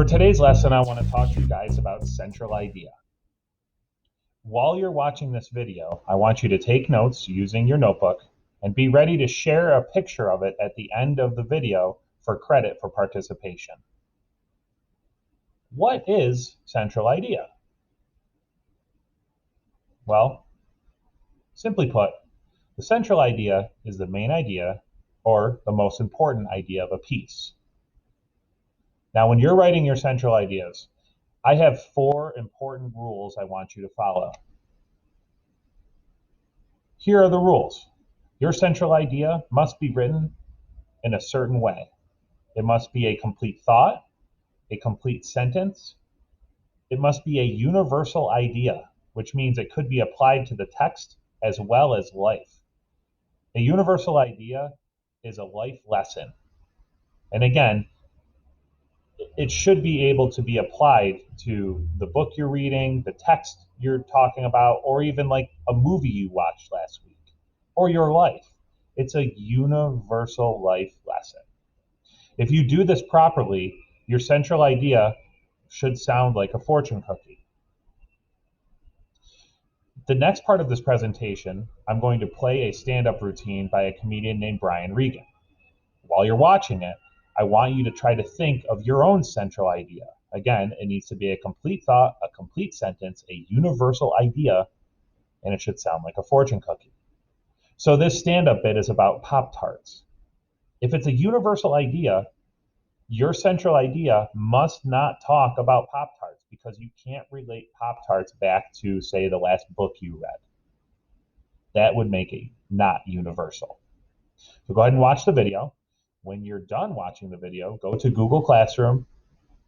For today's lesson, I want to talk to you guys about central idea. While you're watching this video, I want you to take notes using your notebook and be ready to share a picture of it at the end of the video for credit for participation. What is central idea? Well, simply put, the central idea is the main idea or the most important idea of a piece. Now, when you're writing your central ideas, I have 4 important rules I want you to follow. Here are the rules. Your central idea must be written in a certain way. It must be a complete thought, a complete sentence. It must be a universal idea, which means it could be applied to the text as well as life. A universal idea is a life lesson. And again, it should be able to be applied to the book you're reading, the text you're talking about, or even like a movie you watched last week, or your life. It's a universal life lesson. If you do this properly, your central idea should sound like a fortune cookie. The next part of this presentation, I'm going to play a stand-up routine by a comedian named Brian Regan. While you're watching it, I want you to try to think of your own central idea. Again, it needs to be a complete thought, a complete sentence, a universal idea, and it should sound like a fortune cookie. So this stand-up bit is about Pop-Tarts. If it's a universal idea, your central idea must not talk about Pop-Tarts because you can't relate Pop-Tarts back to, say, the last book you read. That would make it not universal. So go ahead and watch the video. When you're done watching the video, go to Google Classroom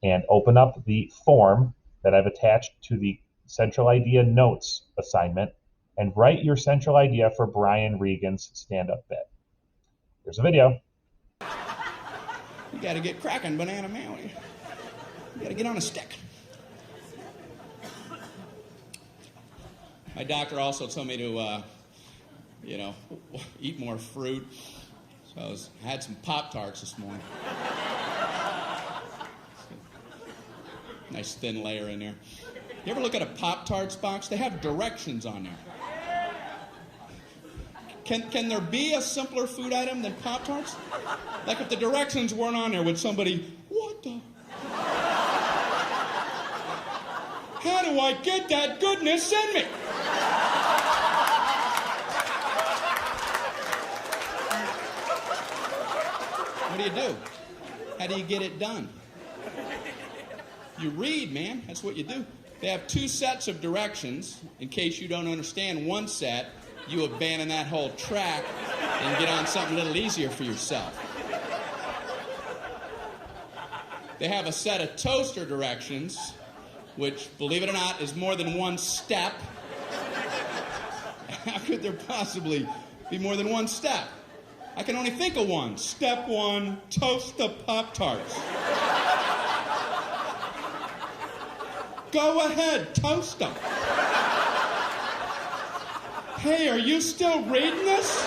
and open up the form that I've attached to the Central Idea Notes assignment and write your central idea for Brian Regan's stand-up bit. Here's the video. You gotta get cracking, Banana Man. You gotta get on a stick. My doctor also told me to, eat more fruit. So I had some Pop-Tarts this morning. Nice thin layer in there. You ever look at a Pop-Tarts box? They have directions on there. Can there be a simpler food item than Pop-Tarts? Like if the directions weren't on there, would somebody, what the? How do I get that goodness in me? What do you do? How do you get it done? You read, man. That's what you do. They have 2 sets of directions. In case you don't understand one set, you abandon that whole track and get on something a little easier for yourself. They have a set of toaster directions, which, believe it or not, is more than 1 step. How could there possibly be more than 1 step? I can only think of one. Step 1, toast the Pop-Tarts. Go ahead, toast them. Hey, are you still reading this?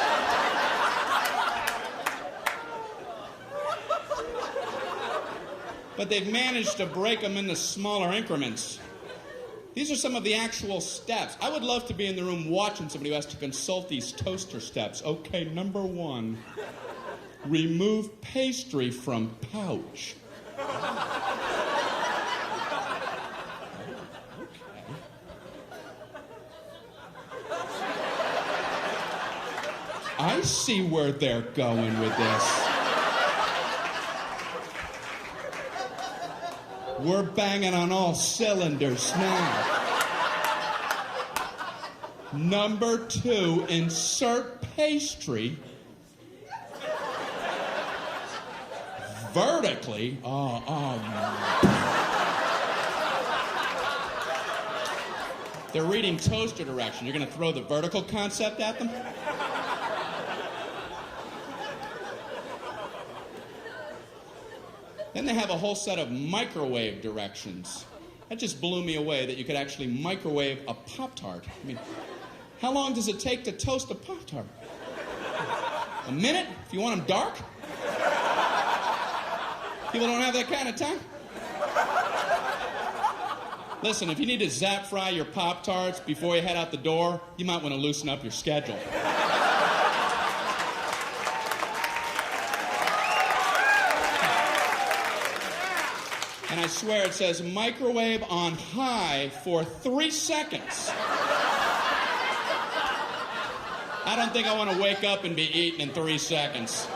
But they've managed to break them into smaller increments. These are some of the actual steps. I would love to be in the room watching somebody who has to consult these toaster steps. Okay, number 1, remove pastry from pouch. I see where they're going with this. We're banging on all cylinders now. Number 2, insert pastry vertically. They're reading toaster direction. You're going to throw the vertical concept at them? Then they have a whole set of microwave directions. That just blew me away that you could actually microwave a Pop-Tart. I mean, how long does it take to toast a Pop-Tart? A minute, if you want them dark? People don't have that kind of time. Listen, if you need to zap fry your Pop-Tarts before you head out the door, you might want to loosen up your schedule. And I swear it says microwave on high for 3 seconds. I don't think I want to wake up and be eaten in 3 seconds.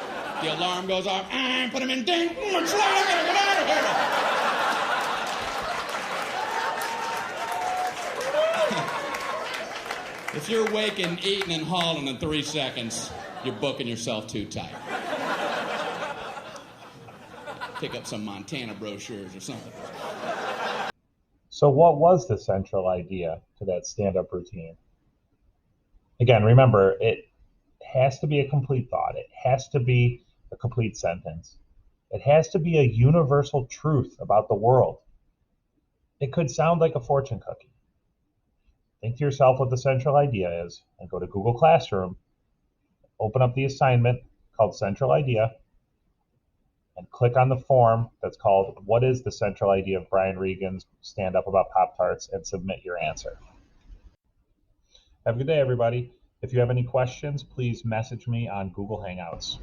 The alarm goes off. Put him in ding. I gotta get out of here. If you're waking, eating, and hauling in 3 seconds, you're booking yourself too tight. Pick up some Montana brochures or something. So what was the central idea to that stand-up routine? Again, remember, it has to be a complete thought. It has to be a complete sentence. It has to be a universal truth about the world. It could sound like a fortune cookie. Think to yourself what the central idea is, and go to Google Classroom, open up the assignment called Central Idea, and click on the form that's called What is the Central Idea of Brian Regan's Stand-Up About Pop-Tarts, and submit your answer. Have a good day, everybody. If you have any questions, please message me on Google Hangouts.